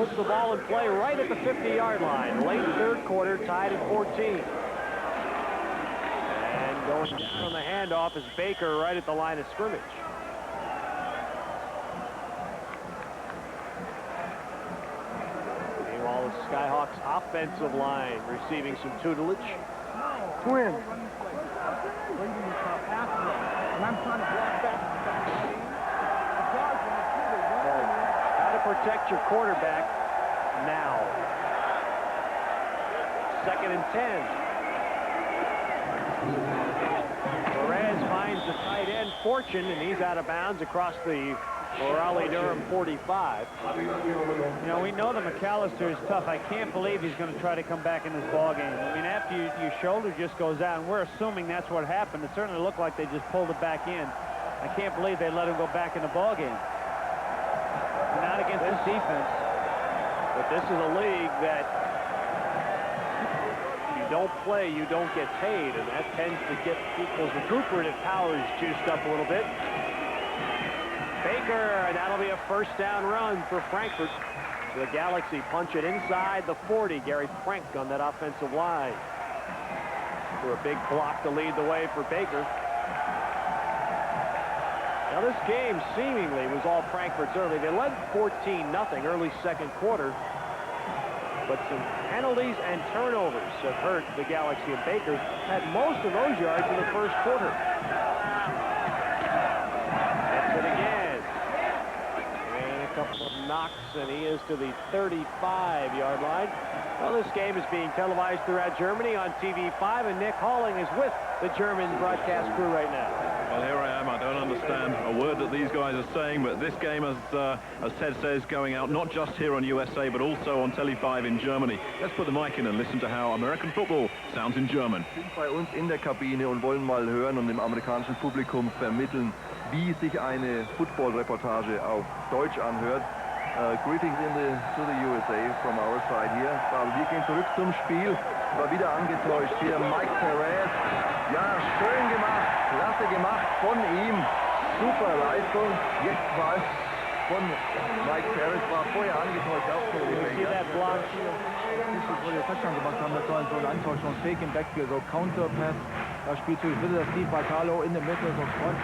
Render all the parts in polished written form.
posts the ball in play right at the 50-yard line. Late third quarter, tied at 14. And going down on the handoff is Baker right at the line of scrimmage. Meanwhile, the Skyhawks offensive line receiving some tutelage. Twin. How to protect your quarterback now. 2nd and 10. Perez finds the tight end Fortune, and he's out of bounds across the Raleigh Durham 45. You know, we know that McAllister is tough. I can't believe he's going to try to come back in this ball game. I mean, after your shoulder just goes out, and we're assuming that's what happened. It certainly looked like they just pulled it back in. I can't believe they let him go back in the ball game. Not against this defense. But this is a league that you don't play, you don't get paid, and that tends to get people's recuperative powers juiced up a little bit. Baker, and that'll be a first down run for Frankfurt. The Galaxy punch it inside the 40. Gary Frank on that offensive line. For a big block to lead the way for Baker. Now this game seemingly was all Frankfurt's early. They led 14-0 early second quarter. But some penalties and turnovers have hurt the Galaxy, and Baker had most of those yards in the first quarter. That's it again. And a couple of knocks, and he is to the 35-yard line. Well, this game is being televised throughout Germany on TV5, and Nick Halling is with the German broadcast crew right now. Well, here I am. I don't understand a word that these guys are saying, but this game, as Ted says, going out not just here on USA, but also on Tele5 in Germany. Let's put the mic in and listen to how American football sounds in German. Wir sind bei uns in der Kabine und wollen mal hören und dem amerikanischen Publikum vermitteln, wie sich eine Football-Reportage auf Deutsch anhört. Greetings to the USA from our side here. Wir gehen zurück zum Spiel. War wieder angetäuscht hier Mike Perez. Ja, schön gemacht, klasse gemacht von ihm. Super Leistung. Jetzt war es von Mike Perez, war vorher angetäuscht auch so. See that block? Wo die Touchdown gemacht haben, das war so ein Antäuschung, Fake im Backfield, so Counter Pass. Da spielt sich wieder Steve Bartalo in der Mitte, so Front.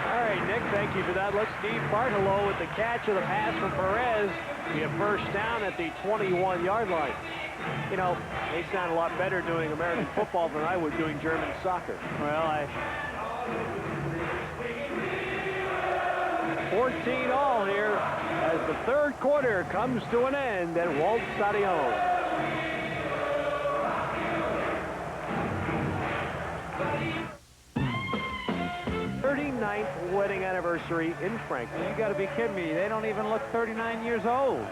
All right, Nick, thank you for that. Let's Steve Bartolo with the catch of the pass from Perez. Be a first down at the 21-yard line. You know, they sound a lot better doing American football than I would doing German soccer. Well, 14 all here as the third quarter comes to an end at Walt Stadion. 39th wedding anniversary in Frankfurt. you got to be kidding me. They don't even look 39 years old.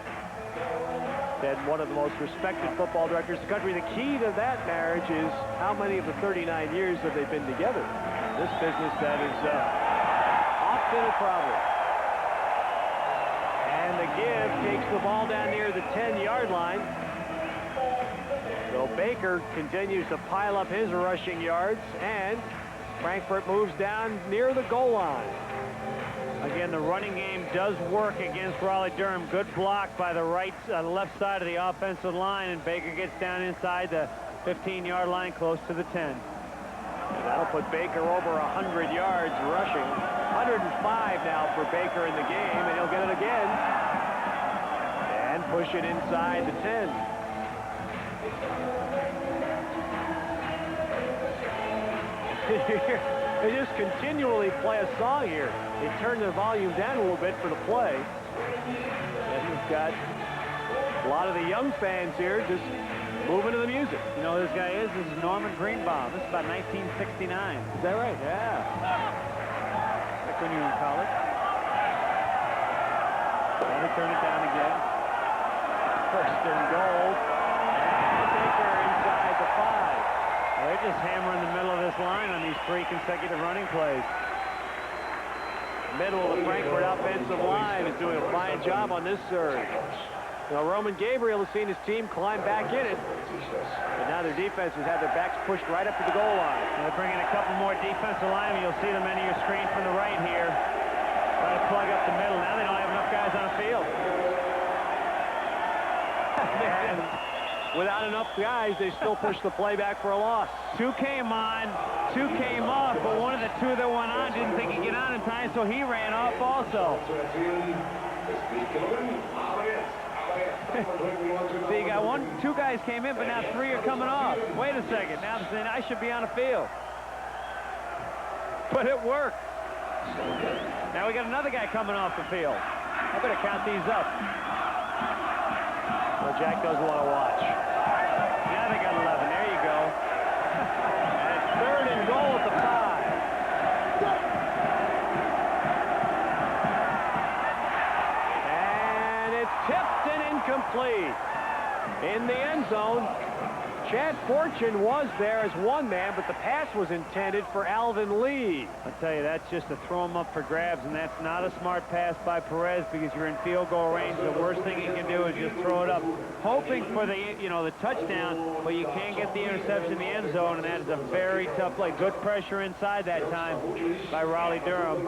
Ted, one of the most respected football directors in the country. The key to that marriage is how many of the 39 years have they been together. This business, that is often a problem. And the give takes the ball down near the 10-yard line. So Baker continues to pile up his rushing yards, and Frankfurt moves down near the goal line. Again, the running game does work against Raleigh Durham. Good block by the left side of the offensive line, and Baker gets down inside the 15-yard line close to the 10. And that'll put Baker over 100 yards rushing. 105 now for Baker in the game, and he'll get it again. And push it inside the 10. They just continually play a song here. They turn the volume down a little bit for the play. And we've got a lot of the young fans here just moving to the music. You know who this guy is? This is Norman Greenbaum. This is about 1969. Is that right? Yeah. Back when you were in college. And they turn it down again. First and goal. And Baker inside the 5. They're just hammering the middle of this line on these 3 consecutive running plays. Middle of the Frankfurt offensive line is doing a fine job on this surge. Now, Roman Gabriel has seen his team climb back in it. And now their defense has had their backs pushed right up to the goal line. They're bringing a couple more defensive linemen. You'll see them into your screen from the right here. Try to plug up the middle. Now they don't have without enough guys, they still push the play back for a loss. 2 came on, 2 came off, but one of the 2 that went on didn't think he'd get on in time, so he ran off also. So you got 2 guys came in, but now 3 are coming off. Wait a second, now they're saying I should be on the field. But it worked. Now we got another guy coming off the field. I better count these up. Well, Jack doesn't want to watch. Now they got 11. There you go. And it's 3rd and goal at the 5. And it's tipped and incomplete. In the end zone, Chad Fortune was there as one man, but the pass was intended for Alvin Lee. I tell you, that's just to throw him up for grabs, and that's not a smart pass by Perez because you're in field goal range. The worst thing you can do is just throw it up, hoping for the touchdown, but you can't get the interception in the end zone, and that is a very tough play. Good pressure inside that time by Raleigh Durham.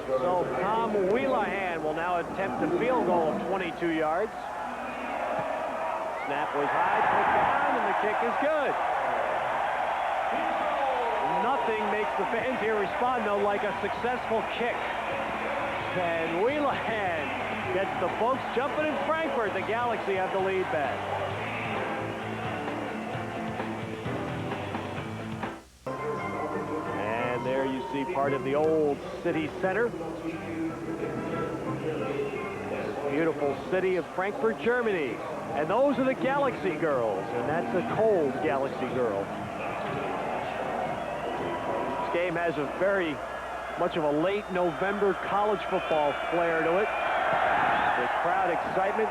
So Tom Whelahan will now attempt a field goal of 22 yards. Snap was high, put down, and the kick is good. Nothing makes the fans here respond, though, like a successful kick. And Whelahan gets the folks jumping in Frankfurt. The Galaxy have the lead back. And there you see part of the old city center. Beautiful city of Frankfurt, Germany. And those are the Galaxy girls, and that's a cold Galaxy girl. This game has a very much of a late November college football flair to it. The crowd excitement.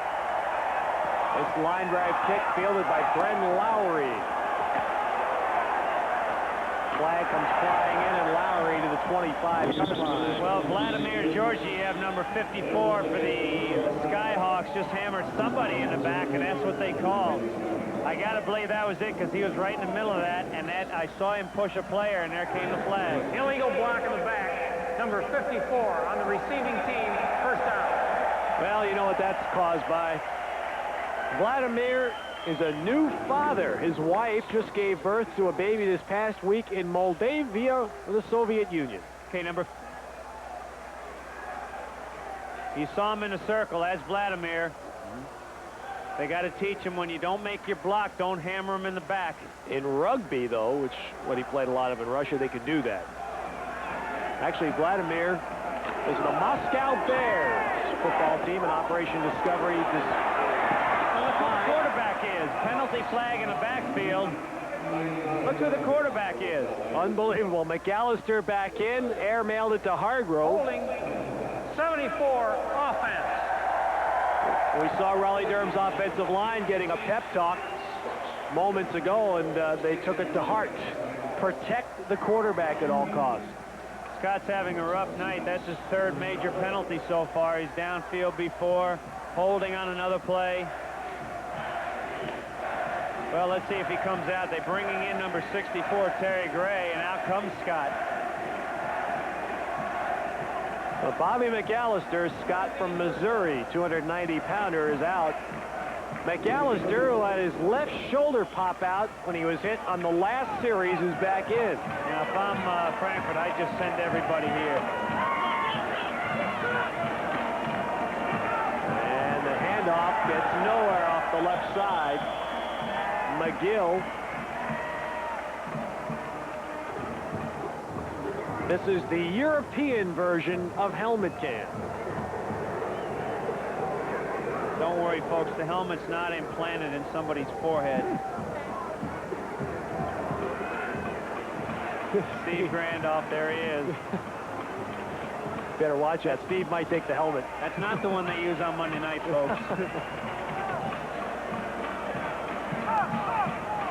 This line drive kick fielded by Bren Lowry. Flag comes flying in, and Lowry to the 25-yard line. Well, Vladimir Georgiev, number 54 for the Skyhawks, just hammered somebody in the back, and that's what they called. I got to believe that was it because he was right in the middle of that, and that I saw him push a player, and there came the flag. Illegal block in the back. Number 54 on the receiving team, first down. Well, you know what that's caused by. Vladimir is a new father. His wife just gave birth to a baby this past week in Moldavia, the Soviet Union. Okay, you saw him in a circle. That's Vladimir. They got to teach him when you don't make your block, don't hammer him in the back. In rugby, though, which what he played a lot of in Russia, they could do that. Actually, Vladimir is the Moscow Bears football team in Operation Discovery. Look who the quarterback is. Penalty flag in the backfield. Look who the quarterback is. Unbelievable. McAllister back in. Air mailed it to Hargrove. Holding 74 offense. We saw Raleigh Durham's offensive line getting a pep talk moments ago, and they took it to heart. Protect the quarterback at all costs. Scott's having a rough night. That's his 3rd major penalty so far. He's downfield before, holding on another play. Well, let's see if he comes out. They're bringing in number 64, Terry Gray, and out comes Scott. Well, Bobby McAllister, Scott from Missouri, 290-pounder, is out. McAllister, who had his left shoulder pop out when he was hit on the last series, is back in. Now, if I'm Frankfurt, I just send everybody here. And the handoff gets nowhere off the left side. McGill. This is the European version of helmet cam. Don't worry, folks. The helmet's not implanted in somebody's forehead. Steve Randolph, there he is. Better watch that. Steve might take the helmet. That's not the one they use on Monday night, folks.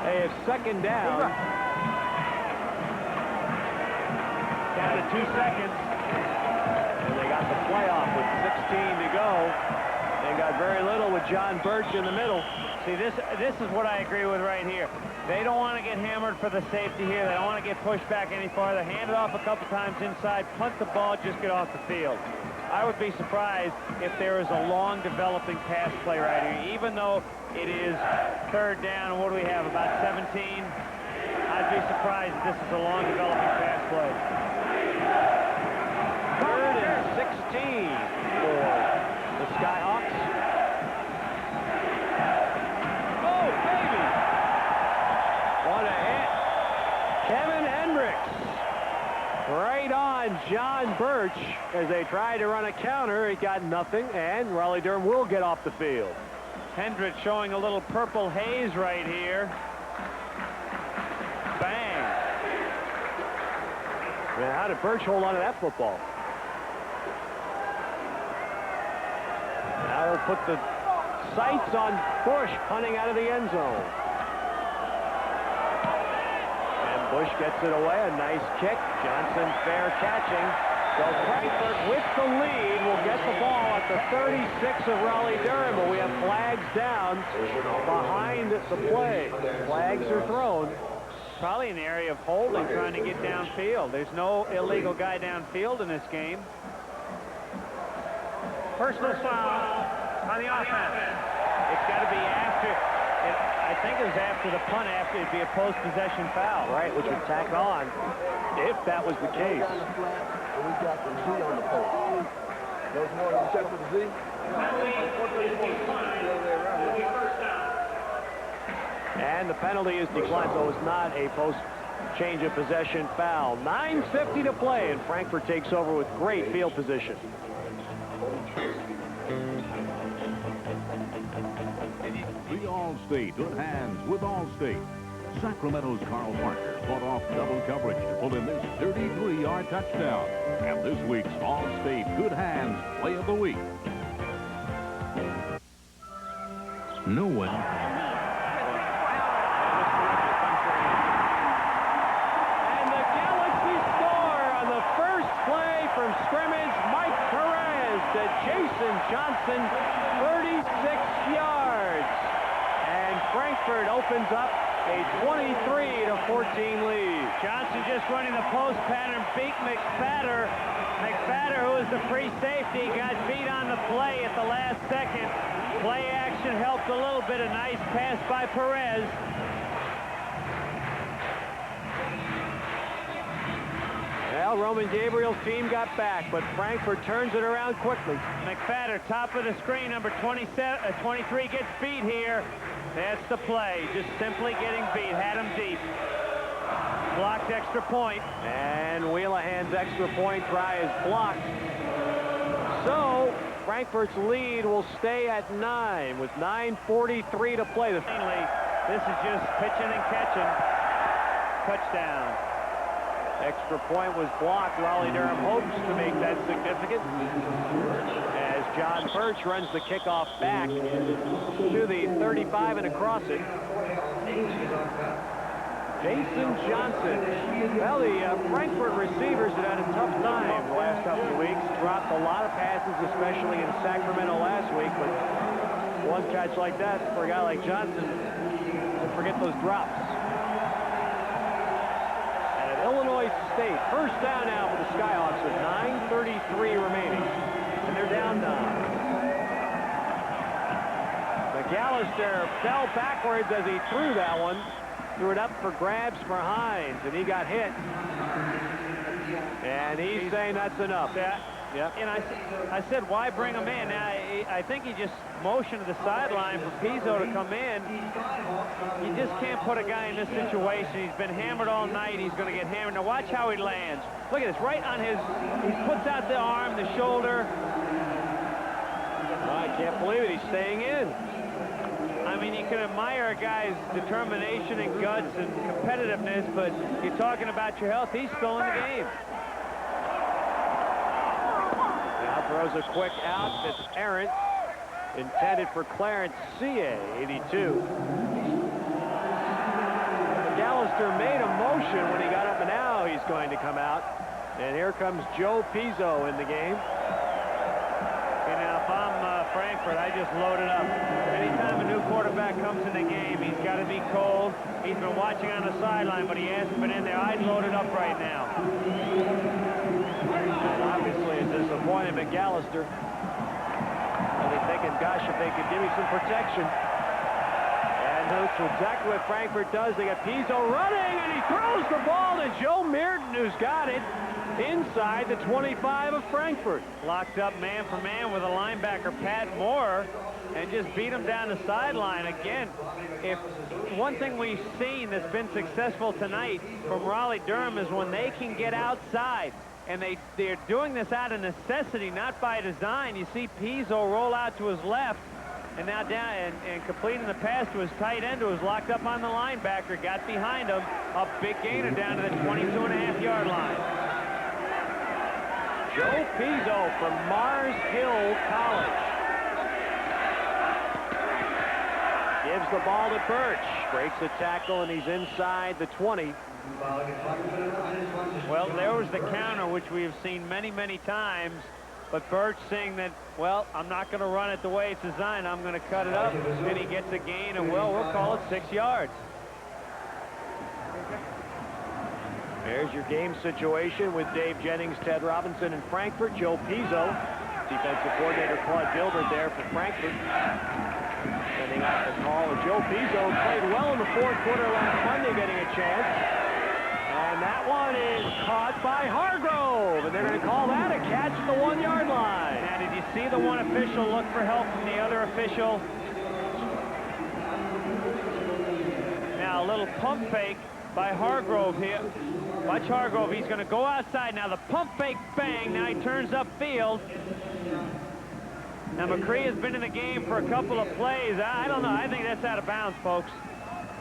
Hey, it's 2nd down. Down to 2 seconds. And they got the playoff with 16 to go. They got very little with John Birch in the middle. See, this is what I agree with right here. They don't want to get hammered for the safety here. They don't want to get pushed back any farther. Hand it off a couple times inside, punt the ball, just get off the field. I would be surprised if there is a long developing pass play right here. Even though it is third down, what do we have, about 17? I'd be surprised if this is a long developing pass play. 3rd and 16 for the Skyhawks. Oh, baby! What a hit. Kevin Hendricks. Right on John Birch as they tried to run a counter. He got nothing, and Raleigh Durham will get off the field. Hendricks showing a little purple haze right here. Bang. Man, how did Birch hold on to that football? Now they'll put the sights on Bush punting out of the end zone. And Bush gets it away. A nice kick. Johnson fair catching. So Frankfurt with the lead will get the ball at the 36 of Raleigh Durham, but we have flags down behind the play. Flags are thrown. Probably an area of holding, trying to get downfield. There's no illegal guy downfield in this game. Personal foul on the offense. It's got to be after. I think it was after the punt. After it'd be a post-possession foul, Right, which would tack on if that was the case. We got the Z on the post. Those more than check with the Z. And the penalty is declined, so it's not a post-change of possession foul. 9:50 to play, and Frankfurt takes over with great field position. The All-State good hands with All-State. Sacramento's Carl Parker fought off double coverage to pull in this 33-yard touchdown. And this week's All-State good hands play of the week. No one. And the Galaxy score on the first play from scrimmage. Mike Perez to Jason Johnson, 36 yards. And Frankfurt opens up a 23-14 lead. Johnson just running the post pattern, beat McFadder. McFadder, who was the free safety, got beat on the play at the last second. Play action helped a little bit. A nice pass by Perez. Well, Roman Gabriel's team got back, but Frankfurt turns it around quickly. McFadder, top of the screen, number 23 gets beat here. That's the play, just simply getting beat. Had him deep. Blocked extra point. And Whelahan's extra point try is blocked. So Frankfurt's lead will stay at 9 with 9:43 to play. This is just pitching and catching. Touchdown. Extra point was blocked. Raleigh Durham hopes to make that significant as John Birch runs the kickoff back to the 35 and across it. Jason Johnson. Well, the Frankfurt receivers have had a tough time the last couple of weeks. Dropped a lot of passes, especially in Sacramento last week. But one catch like that for a guy like Johnson, forget those drops. Illinois State. First down now for the Skyhawks with 9:33 remaining. And they're down 9. McAllister fell backwards as he threw that one. Threw it up for grabs for Hines, and he got hit. And he's saying that's enough. Yep. And I said, why bring him in? Now, I think he just motioned to the sideline for Pizzo to come in. You just can't put a guy in this situation. He's been hammered all night. He's going to get hammered. Now, watch how he lands. Look at this. Right on his, he puts out the arm, the shoulder. I can't believe it. He's staying in. I mean, you can admire a guy's determination and guts and competitiveness, but you're talking about your health. He's still in the game. Throws a quick out. It's errant. Intended for Clarence C.A., 82. McAllister made a motion when he got up, and now he's going to come out. And here comes Joe Pizzo in the game. Okay, now, if I'm Frankfurt, I just load it up. Anytime a new quarterback comes in the game, he's got to be cold. He's been watching on the sideline, but he hasn't been in there. I'd load it up right now. And obviously a disappointed McAllister. They're thinking, gosh, if they could give me some protection. And that's exactly what Frankfurt does. They got Pizzo running, and he throws the ball to Joe Meerton, who's got it inside the 25 of Frankfurt. Locked up man for man with a linebacker, Pat Moore, and just beat him down the sideline. Again, if one thing we've seen that's been successful tonight from Raleigh Durham is when they can get outside. And they're doing this out of necessity, not by design. You see Pizzo roll out to his left, and now down and completing the pass to his tight end, who was locked up on the linebacker, got behind him, a big gainer down to the 22.5-yard line. Joe Pizzo from Mars Hill College gives the ball to Birch, breaks the tackle, and he's inside the 20. Well, there was the counter, which we have seen many, many times. But Birch saying that, well, I'm not going to run it the way it's designed. I'm going to cut it up. Then he gets a gain, and, well, we'll call it 6 yards. There's your game situation with Dave Jennings, Ted Robinson, and Frankfurt. Joe Pizzo, defensive coordinator Claude Gilbert there for Frankfurt, sending out the call. And Joe Pizzo played well in the fourth quarter last Monday, getting a chance. And that one is caught by Hargrove, and they're going to call that a catch at the 1-yard line. Now, did you see the one official look for help from the other official? Now, a little pump fake by Hargrove here. Watch Hargrove. He's going to go outside. Now, the pump fake, bang. Now he turns upfield. Now, McCree has been in the game for a couple of plays. I don't know. I think that's out of bounds, folks.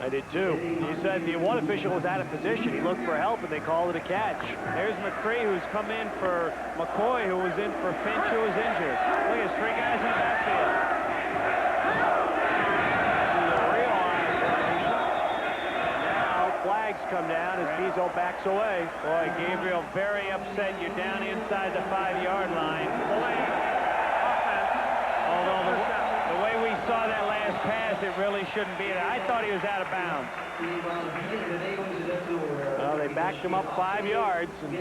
I did too. He said the one official was out of position. He looked for help, and they called it a catch. There's McCree, who's come in for McCoy, who was in for Finch, who was injured. Look, there's 3 guys in the backfield. Now flags come down as Pizzo backs away. Boy, Gabriel very upset. You're down inside the 5-yard line. Although the way we saw that last pass, it really shouldn't be there. I thought he was out of bounds. Well, they backed him up 5 yards. And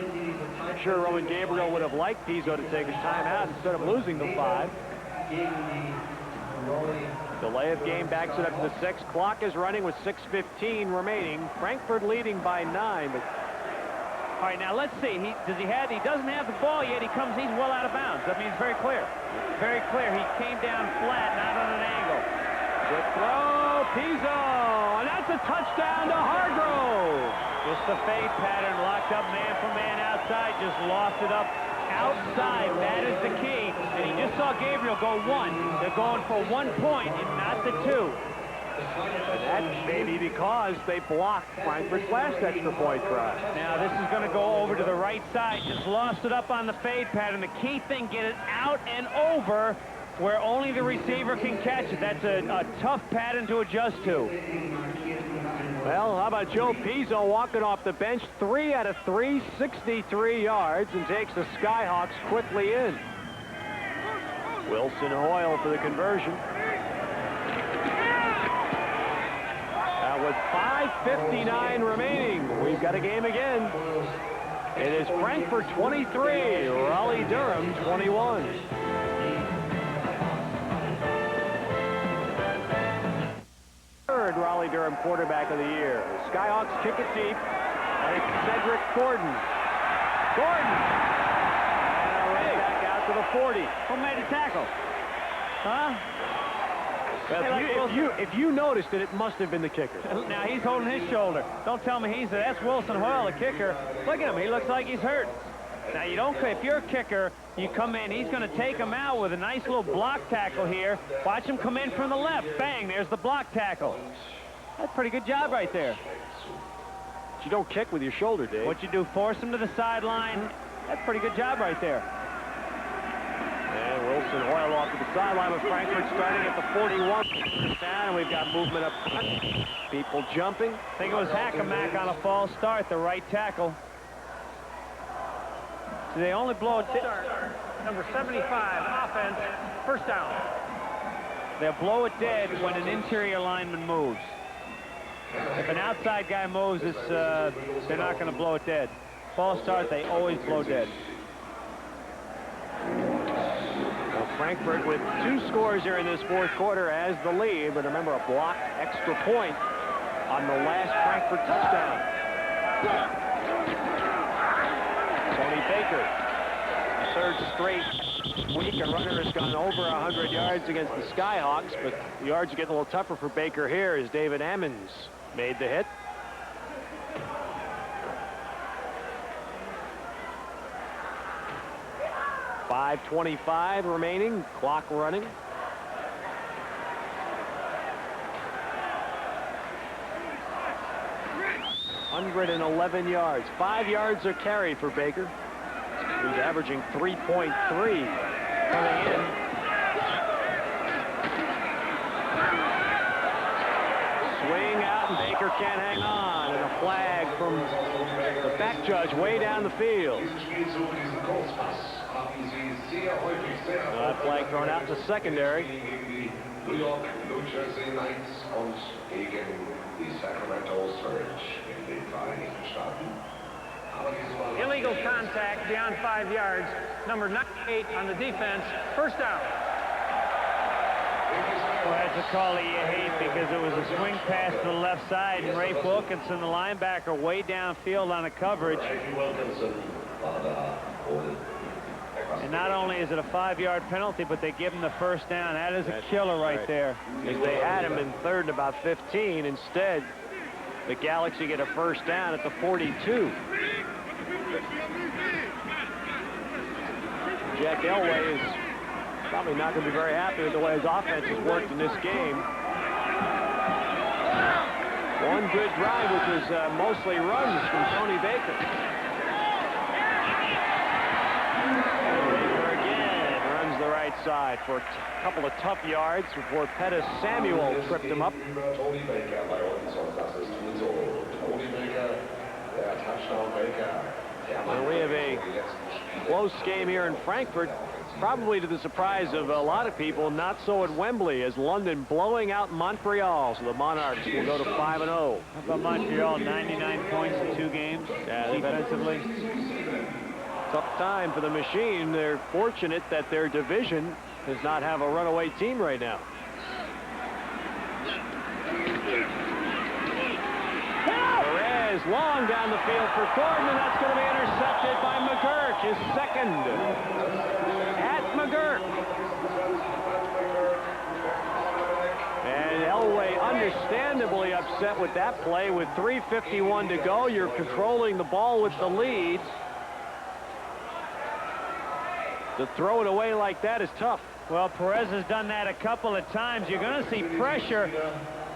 I'm sure Roman Gabriel would have liked Pizzo to take his timeout instead of losing the 5. Delay of game backs it up to the 6. Clock is running with 6:15 remaining. Frankfurt leading by 9. But all right, now let's see. He doesn't have the ball yet. He's well out of bounds. That means very clear. Very clear. He came down flat, not on an angle. Good throw, Pizzo, and that's a touchdown to Hargrove. Just the fade pattern, locked up man for man outside, just lost it up outside. That is the key. And he just saw Gabriel go 1. They're going for 1 point and not the 2. And that may be because they blocked Frankfurt's last extra point try. Now this is going to go over to the right side. Just lost it up on the fade pattern. The key thing, get it out and over where only the receiver can catch it. That's a tough pattern to adjust to. Well, how about Joe Pizzo walking off the bench? 3 out of 3, 63 yards, and takes the Skyhawks quickly in. Wilson Hoyle for the conversion. With 5:59 remaining, we've got a game again. It is Frankfurt 23, Raleigh Durham 21. Third Raleigh Durham quarterback of the year. The Skyhawks kick it deep, and it's Cedric Gordon. Gordon! And back out to the 40. Who made the tackle? Huh? Well, if you noticed it, it must have been the kicker. Now he's holding his shoulder. Don't tell me that's Wilson Hoyle, the kicker. Look at him. He looks like he's hurt. Now you don't. If you're a kicker, you come in. He's going to take him out with a nice little block tackle here. Watch him come in from the left. Bang! There's the block tackle. That's a pretty good job right there. But you don't kick with your shoulder, Dave. What you do? Force him to the sideline. That's a pretty good job right there. And Wilson Hoyle off to the sideline with Frankfurt starting at the 41. And we've got movement up front. People jumping. I think it was Hackamack on a false start, the right tackle. So they only blow it. Number 75, offense, first down. They'll blow it dead when an interior lineman moves. If an outside guy moves, they're not going to blow it dead. False start, they always blow dead. Frankfurt with 2 scores here in this fourth quarter as the lead. But remember, a blocked extra point on the last Frankfurt touchdown. Tony Baker, the third straight week a runner has gone over 100 yards against the Skyhawks, but the yards are getting a little tougher for Baker here as David Ammons made the hit. .525 remaining, clock running. .111 yards. 5 yards are carried for Baker, who's averaging 3.3 coming in. Swing out, and Baker can't hang on, and a flag from the back judge way down the field. Flag thrown out in the secondary. New York, New Jersey Knights und gegen die Sacramento Surge in den Vereinigten Staaten. Illegal contact beyond 5 yards. Number 98 on the defense. First down. Well, that's a call that you hate because it was a swing pass to the left side, and Rafe Wilkinson, the linebacker, way downfield on a coverage. And not only is it a 5-yard penalty, but they give him the first down. That is a killer right there. Because they had him in third and about 15. Instead, the Galaxy get a first down at the 42. Jack Elway is probably not going to be very happy with the way his offense has worked in this game. One good drive, which was mostly runs from Tony Baker. Side for a couple of tough yards before Pettis Samuel tripped him up. Tony Baker bei uns, und das ist Tony Baker, der Touchdown Baker. And we have a close game here in Frankfurt, probably to the surprise of a lot of people, not so at Wembley, as London blowing out Montreal. So the Monarchs will go to 5-0. How about Montreal? 99 points in 2 games defensively. Tough time for the Machine. They're fortunate that their division does not have a runaway team right now. Perez long down the field for Gordon, and that's going to be intercepted by McGurk, his second at McGurk. And Elway understandably upset with that play. With 3:51 to go, you're controlling the ball with the lead. To throw it away like that is tough. Well, Perez has done that a couple of times. You're going to see pressure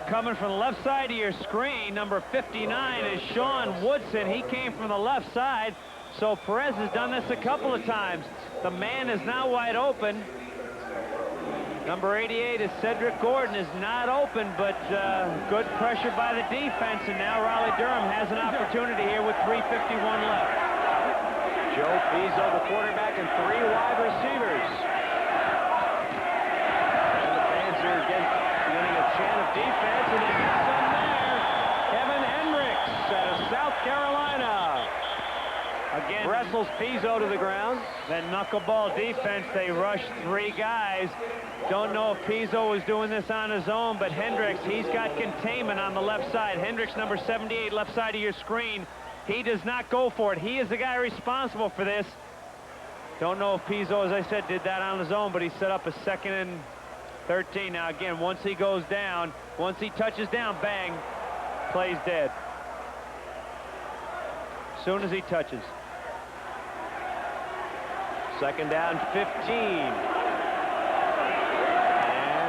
coming from the left side of your screen. Number 59 is Sean Woodson. He came from the left side, so Perez has done this a couple of times. The man is now wide open. Number 88 is Cedric Gordon, is not open, but good pressure by the defense, and now Raleigh Durham has an opportunity here with 3:51 left. Joe Pizzo, the quarterback, and 3 wide receivers. And the fans are again getting a chant of defense, and they got some there. Kevin Hendricks out of South Carolina. Again, wrestles Pizzo to the ground. That knuckleball defense, they rushed 3 guys. Don't know if Pizzo was doing this on his own, but Hendricks, he's got containment on the left side. Hendricks, number 78, left side of your screen. He does not go for it. He is the guy responsible for this. Don't know if Pizzo, as I said, did that on his own, but he set up a 2nd and 13. Now, again, once he goes down, once he touches down, bang, play's dead. As soon as he touches. 2nd down, 15.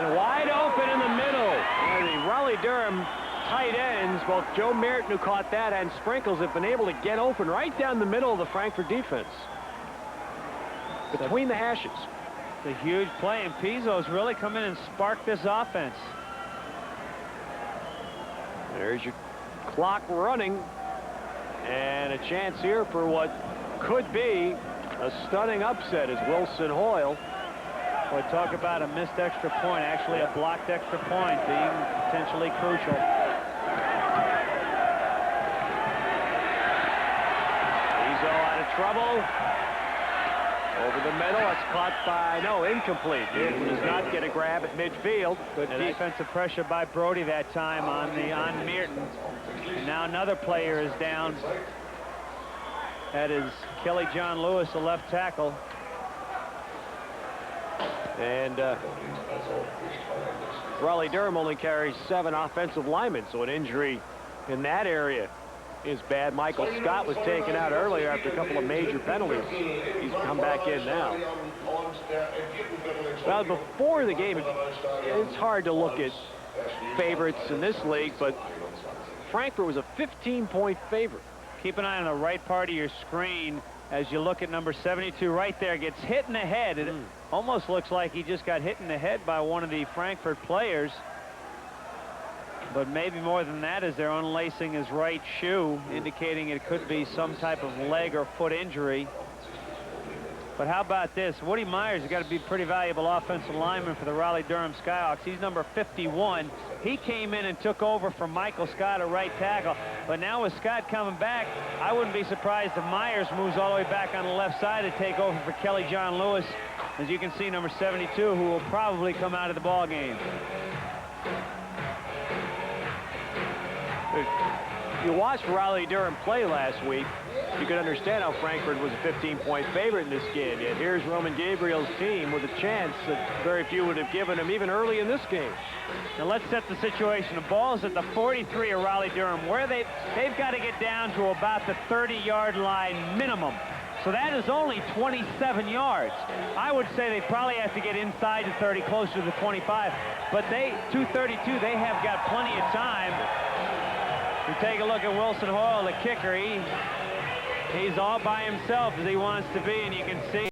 And wide open in the middle. And the Raleigh Durham tight ends, both Joe Merritt, who caught that, and Sprinkles have been able to get open right down the middle of the Frankfurt defense. Between the hashes. It's a huge play, and Pizzo's really come in and sparked this offense. There's your clock running. And a chance here for what could be a stunning upset as Wilson Hoyle. Boy, talk about a missed extra point, actually a blocked extra point being potentially crucial. Pizzo out of trouble. Over the middle, it's caught by, no, incomplete. It does not get a grab at midfield. Good defensive pressure by Brody that time on Meerton. And now another player is down. That is Kelly John Lewis, the left tackle. And Raleigh Durham only carries 7 offensive linemen, so an injury in that area is bad. Michael Scott was taken out earlier after a couple of major penalties. He's come back in now. Well, before the game, it's hard to look at favorites in this league, but Frankfurt was a 15-point favorite. Keep an eye on the right part of your screen as you look at number 72 right there. Gets hit in the head. It almost looks like he just got hit in the head by one of the Frankfurt players. But maybe more than that, as they're unlacing his right shoe, indicating it could be some type of leg or foot injury. But how about this? Woody Myers has got to be a pretty valuable offensive lineman for the Raleigh Durham Skyhawks. He's number 51. He came in and took over from Michael Scott at right tackle. But now with Scott coming back, I wouldn't be surprised if Myers moves all the way back on the left side to take over for Kelly John Lewis. As you can see, number 72, who will probably come out of the ball game. You watched Raleigh Durham play last week, you could understand how Frankfurt was a 15-point favorite in this game. Yet here's Roman Gabriel's team with a chance that very few would have given him even early in this game. Now let's set the situation. The ball's at the 43 of Raleigh Durham, where they've got to get down to about the 30-yard line minimum. So that is only 27 yards. I would say they probably have to get inside the 30, closer to the 25. But 232, they have got plenty of time. You take a look at Wilson Hoyle, the kicker. He's all by himself as he wants to be, and you can see